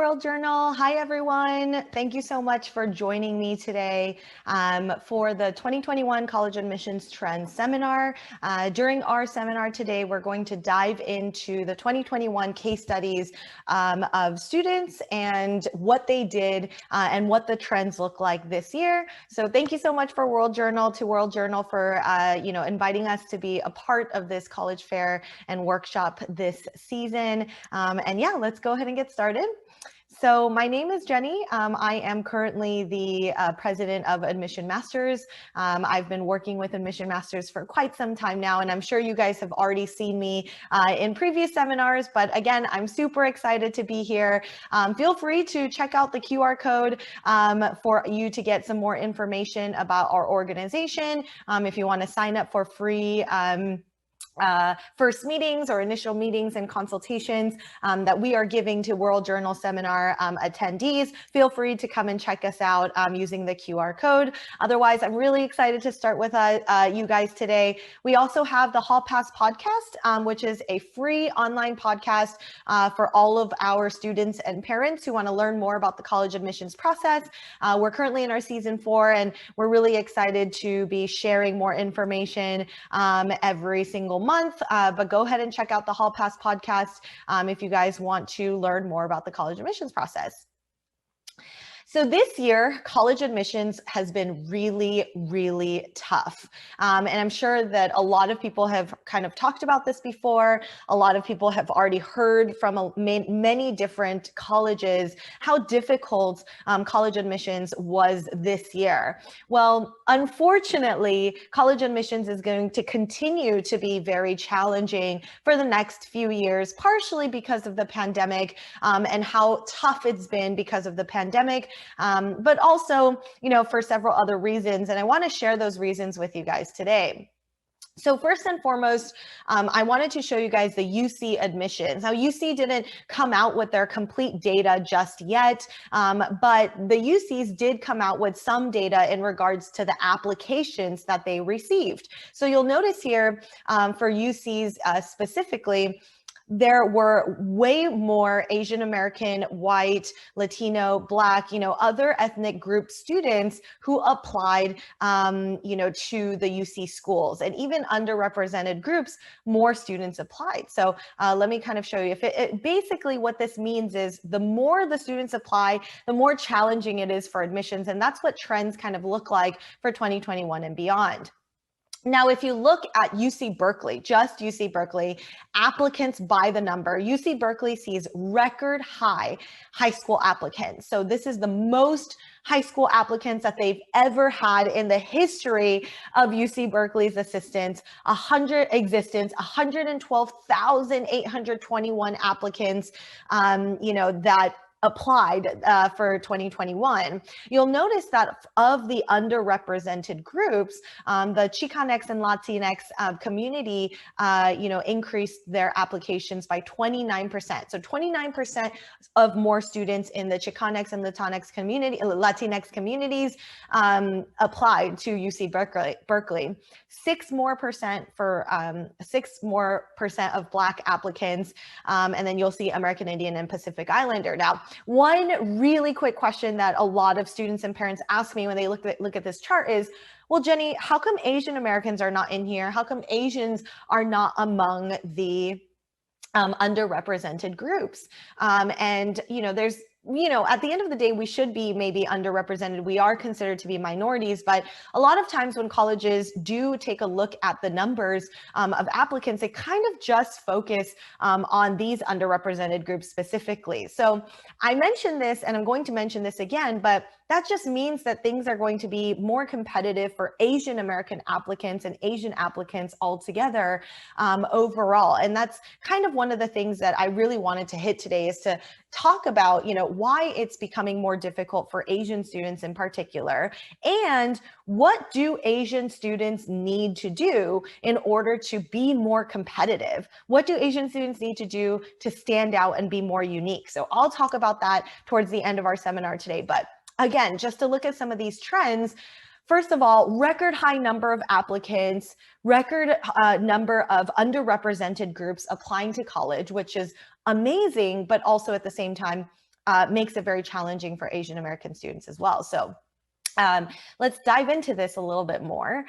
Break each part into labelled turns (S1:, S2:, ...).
S1: World Journal. Hi, everyone. Thank you so much for joining me today for the 2021 College Admissions Trends Seminar. During our seminar today, we're going to dive into the 2021 case studies of students and what they did and what the trends look like this year. So thank you so much for World Journal for inviting us to be a part of this college fair and workshop this season. And yeah, let's go ahead and get started. So my name is Jenny. I am currently the president of Admission Masters. I've been working with Admission Masters for quite some time now, and I'm sure you guys have already seen me in previous seminars, but again, I'm super excited to be here. Feel free to check out the QR code for you to get some more information about our organization. If you want to sign up for free first meetings or initial meetings and consultations that we are giving to World Journal seminar attendees, feel free to come and check us out using the QR code. Otherwise, I'm really excited to start with you guys today. We also have the Hall Pass podcast, which is a free online podcast for all of our students and parents who want to learn more about the college admissions process. We're currently in our season 4, and we're really excited to be sharing more information every single month, but go ahead and check out the Hall Pass podcast if you guys want to learn more about the college admissions process. So this year, college admissions has been really, really tough. And I'm sure that a lot of people have kind of talked about this before. A lot of people have already heard from many different colleges how difficult college admissions was this year. Well, unfortunately, college admissions is going to continue to be very challenging for the next few years, partially because of the pandemic and how tough it's been because of the pandemic. But also, for several other reasons. And I want to share those reasons with you guys today. So first and foremost, I wanted to show you guys the UC admissions. Now, UC didn't come out with their complete data just yet, but the UCs did come out with some data in regards to the applications that they received. So you'll notice here for UCs specifically, there were way more Asian American, white, Latino, Black, other ethnic group students who applied, to the UC schools, and even underrepresented groups, more students applied. So let me kind of show you. Basically what this means is the more the students apply, the more challenging it is for admissions, and that's what trends kind of look like for 2021 and beyond. Now, if you look at UC Berkeley, just UC Berkeley, applicants by the number, UC Berkeley sees record high school applicants. So this is the most high school applicants that they've ever had in the history of UC Berkeley's existence, 112,821 applicants, that applied for 2021. You'll notice that of the underrepresented groups, the Chicanx and Latinx community, increased their applications by 29%. So 29% of more students in the Chicanx and Latinx Latinx communities applied to UC Berkeley. 6% more of Black applicants, and then you'll see American Indian and Pacific Islander. Now, one really quick question that a lot of students and parents ask me when they look at this chart is, well, Jenny, how come Asian Americans are not in here? How come Asians are not among the underrepresented groups? And there's at the end of the day, we should be maybe underrepresented. We are considered to be minorities, but a lot of times when colleges do take a look at the numbers of applicants, they kind of just focus on these underrepresented groups specifically. So I mentioned this, and I'm going to mention this again, but that just means that things are going to be more competitive for Asian American applicants and Asian applicants altogether overall. And that's kind of one of the things that I really wanted to hit today, is to talk about, why it's becoming more difficult for Asian students in particular, and what do Asian students need to do in order to be more competitive? What do Asian students need to do to stand out and be more unique? So I'll talk about that towards the end of our seminar today. But again, just to look at some of these trends, first of all, record high number of applicants, record number of underrepresented groups applying to college, which is amazing, but also at the same time, makes it very challenging for Asian American students as well. So let's dive into this a little bit more.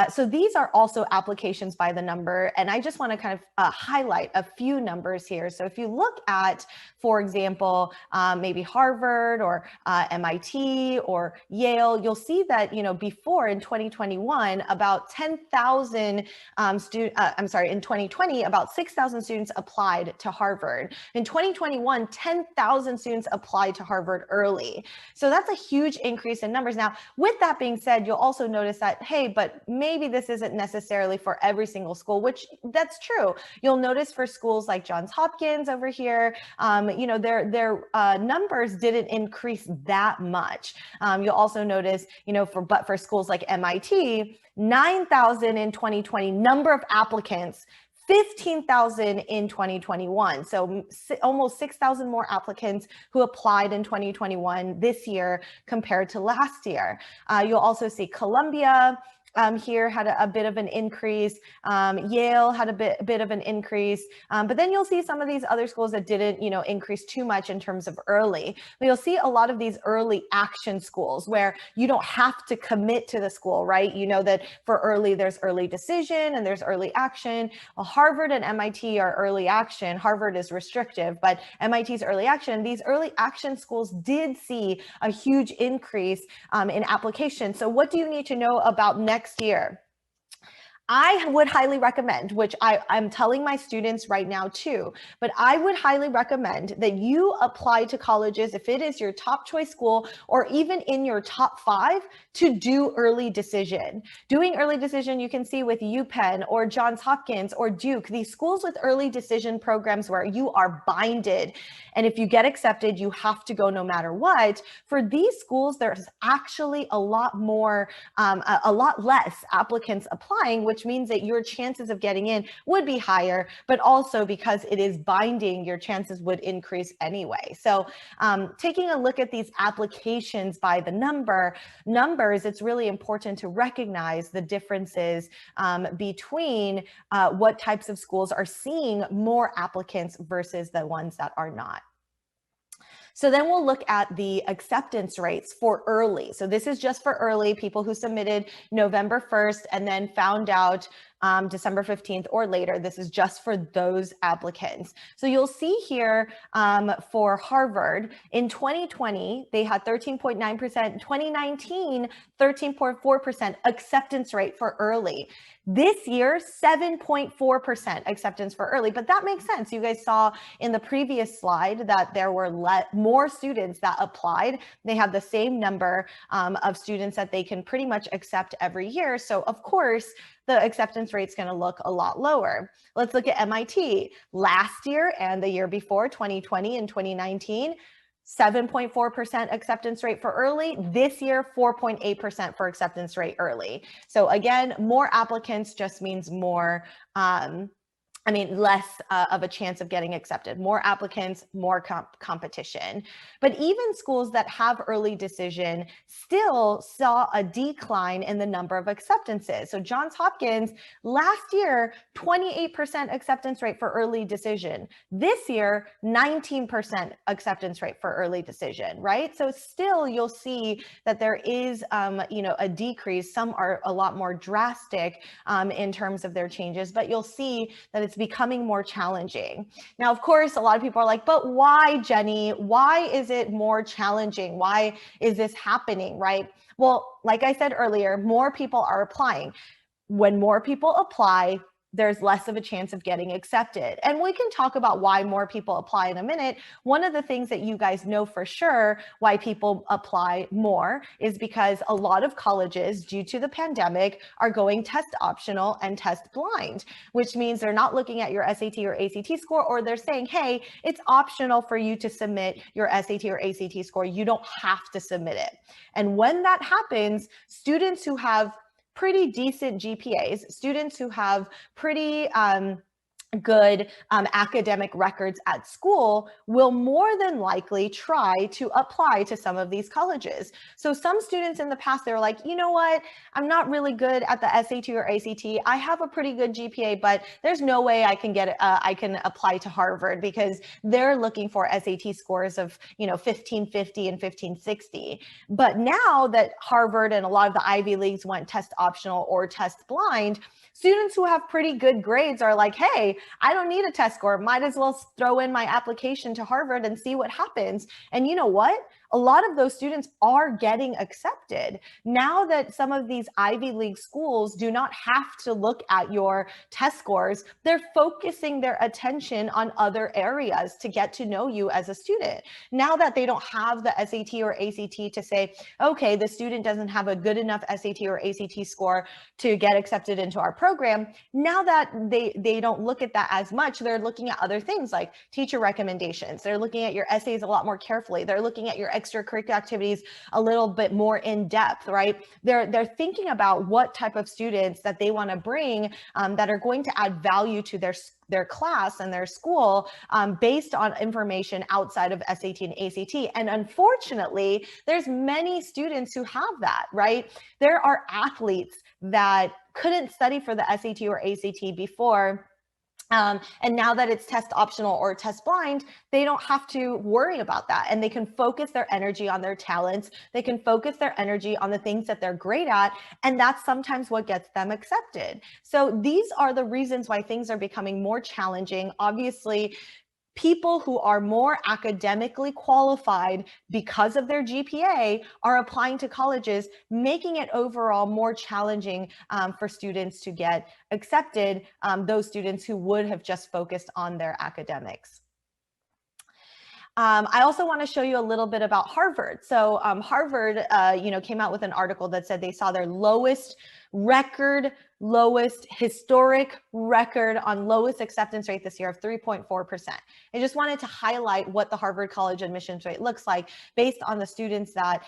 S1: So these are also applications by the number, and I just want to kind of highlight a few numbers here. So if you look at, for example, maybe Harvard or MIT or Yale, you'll see that, before in 2021, about 10,000 in 2020, about 6,000 students applied to Harvard. In 2021, 10,000 students applied to Harvard early. So that's a huge increase in numbers. Now, with that being said, you'll also notice that, hey, but maybe this isn't necessarily for every single school, which that's true. You'll notice for schools like Johns Hopkins over here, their numbers didn't increase that much. You'll also notice, for schools like MIT, 9,000 in 2020 number of applicants, 15,000 in 2021. So almost 6,000 more applicants who applied in 2021 this year compared to last year. You'll also see Columbia here had a bit of an increase. Yale had a bit of an increase, but then you'll see some of these other schools that didn't, increase too much in terms of early. But you'll see a lot of these early action schools where you don't have to commit to the school, right? You know that for early, there's early decision and there's early action. Well, Harvard and MIT are early action. Harvard is restrictive, but MIT's early action. These early action schools did see a huge increase in applications. So what do you need to know about next year? I would highly recommend, which I'm telling my students right now too, but I would highly recommend that you apply to colleges, if it is your top choice school or even in your top 5, to do early decision. Doing early decision, you can see with UPenn or Johns Hopkins or Duke, these schools with early decision programs where you are binded. And if you get accepted, you have to go no matter what. For these schools, there's actually a lot less applicants applying, which means that your chances of getting in would be higher, but also because it is binding, your chances would increase anyway. So taking a look at these applications by the numbers, it's really important to recognize the differences between what types of schools are seeing more applicants versus the ones that are not. So then we'll look at the acceptance rates for early. So this is just for early, people who submitted November 1st and then found out December 15th or later. This is just for those applicants. So you'll see here for Harvard in 2020, they had 13.9%, 2019, 13.4% acceptance rate for early. This year, 7.4% acceptance for early, but that makes sense. You guys saw in the previous slide that there were more students that applied. They have the same number of students that they can pretty much accept every year. So of course, the acceptance rate is going to look a lot lower. Let's look at MIT. Last year and the year before, 2020 and 2019, 7.4% acceptance rate for early. This year, 4.8% for acceptance rate early. So again, more applicants just means more less of a chance of getting accepted. More applicants, more competition. But even schools that have early decision still saw a decline in the number of acceptances. So Johns Hopkins, last year, 28% acceptance rate for early decision. This year, 19% acceptance rate for early decision, right? So still you'll see that there is, a decrease. Some are a lot more drastic in terms of their changes, but you'll see that it's becoming more challenging. Now, of course, a lot of people are like, but why, Jenny? Why is it more challenging? Why is this happening, right? Well, like I said earlier, more people are applying. When more people apply, there's less of a chance of getting accepted. And we can talk about why more people apply in a minute. One of the things that you guys know for sure why people apply more is because a lot of colleges, due to the pandemic, are going test optional and test blind, which means they're not looking at your SAT or ACT score, or they're saying, hey, it's optional for you to submit your SAT or ACT score. You don't have to submit it. And when that happens, students who have pretty decent GPAs, students who have pretty good academic records at school will more than likely try to apply to some of these colleges. So some students in the past, they were like, you know what, I'm not really good at the SAT or ACT. I have a pretty good GPA, but there's no way I can apply to Harvard because they're looking for SAT scores of 1550 and 1560. But now that Harvard and a lot of the Ivy Leagues went test optional or test blind, students who have pretty good grades are like, hey, I don't need a test score. Might as well throw in my application to Harvard and see what happens. And you know what? A lot of those students are getting accepted. Now that some of these Ivy League schools do not have to look at your test scores, they're focusing their attention on other areas to get to know you as a student. Now that they don't have the SAT or ACT to say, okay, the student doesn't have a good enough SAT or ACT score to get accepted into our program, now that they don't look at that as much, they're looking at other things like teacher recommendations. They're looking at your essays a lot more carefully. They're looking at your extracurricular activities a little bit more in depth, right? They're thinking about what type of students that they want to bring that are going to add value to their class and their school based on information outside of SAT and ACT. And unfortunately, there's many students who have that, right? There are athletes that couldn't study for the SAT or ACT before. And now that it's test optional or test blind, they don't have to worry about that. And they can focus their energy on their talents. They can focus their energy on the things that they're great at. And that's sometimes what gets them accepted. So these are the reasons why things are becoming more challenging. Obviously, people who are more academically qualified because of their GPA are applying to colleges, making it overall more challenging for students to get accepted, those students who would have just focused on their academics. I also want to show you a little bit about Harvard. So Harvard, came out with an article that said they saw their lowest historic record on lowest acceptance rate this year of 3.4%. I just wanted to highlight what the Harvard college admissions rate looks like based on the students that,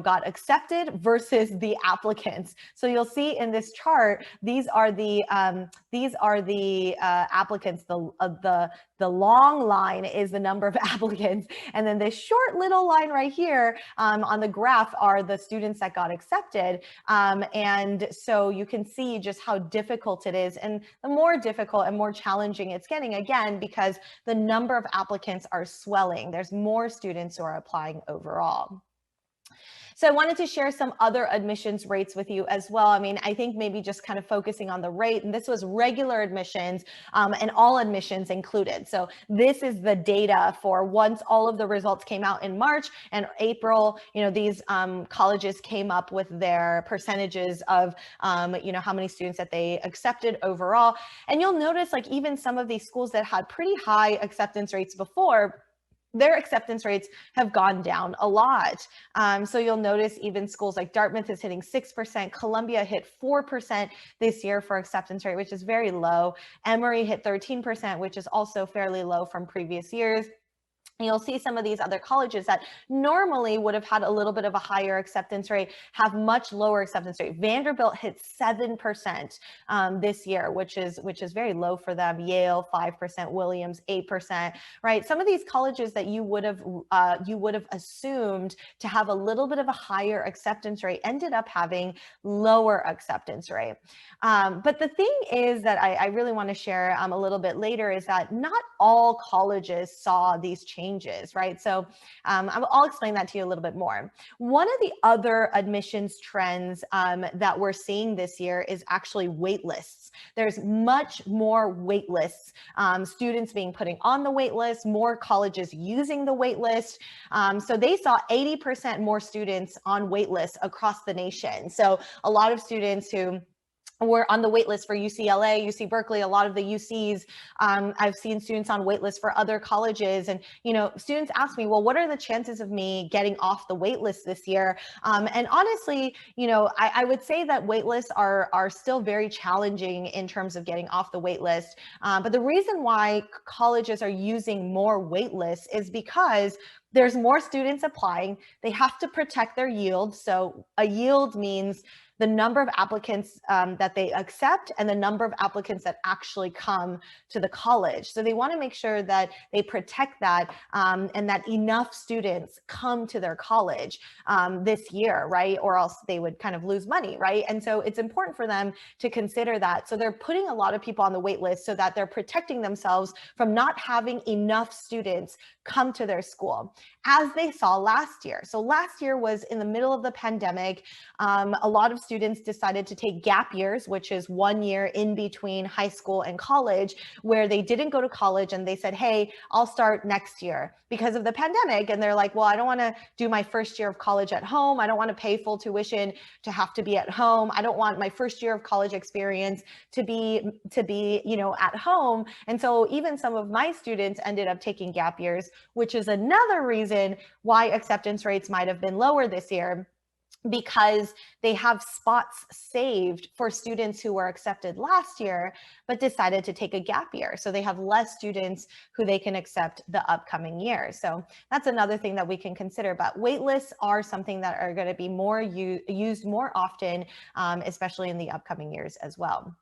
S1: got accepted versus the applicants. So you'll see in this chart, these are the applicants. The long line is the number of applicants. And then this short little line right here on the graph are the students that got accepted. And so you can see just how difficult it is. And the more difficult and more challenging it's getting, again, because the number of applicants are swelling. There's more students who are applying overall. So I wanted to share some other admissions rates with you as well. I mean, I think maybe just kind of focusing on the rate, and this was regular admissions and all admissions included. So this is the data for once all of the results came out in March and April, these colleges came up with their percentages of, how many students that they accepted overall. And you'll notice like even some of these schools that had pretty high acceptance rates before, their acceptance rates have gone down a lot. So you'll notice even schools like Dartmouth is hitting 6%, Columbia hit 4% this year for acceptance rate, which is very low. Emory hit 13%, which is also fairly low from previous years. You'll see some of these other colleges that normally would have had a little bit of a higher acceptance rate have much lower acceptance rate. Vanderbilt hit 7% this year, which is very low for them. Yale 5%, Williams 8%, right? Some of these colleges that you would have assumed to have a little bit of a higher acceptance rate ended up having lower acceptance rate. But the thing is that I really want to share a little bit later is that not all colleges saw these changes, right? So I'll explain that to you a little bit more. One of the other admissions trends that we're seeing this year is actually wait lists. There's much more wait lists, students being putting on the wait list, more colleges using the wait list. So they saw 80% more students on wait lists across the nation. So a lot of students who were on the wait list for UCLA, UC Berkeley, a lot of the UCs. I've seen students on wait lists for other colleges. And, students ask me, well, what are the chances of me getting off the wait list this year? And honestly, I would say that wait lists are still very challenging in terms of getting off the wait list. But the reason why colleges are using more wait lists is because there's more students applying. They have to protect their yield. So a yield means the number of applicants that they accept and the number of applicants that actually come to the college. So they want to make sure that they protect that and that enough students come to their college this year, right? Or else they would kind of lose money, right? And so it's important for them to consider that. So they're putting a lot of people on the wait list so that they're protecting themselves from not having enough students come to their school, as they saw last year. So last year was in the middle of the pandemic. A lot of students decided to take gap years, which is 1 year in between high school and college, where they didn't go to college and they said, hey, I'll start next year because of the pandemic. And they're like, well, I don't want to do my first year of college at home. I don't want to pay full tuition to have to be at home. I don't want my first year of college experience to be, at home. And so even some of my students ended up taking gap years, which is another reason why acceptance rates might have been lower this year, because they have spots saved for students who were accepted last year, but decided to take a gap year. So they have less students who they can accept the upcoming year. So that's another thing that we can consider. But waitlists are something that are going to be more used more often, especially in the upcoming years as well.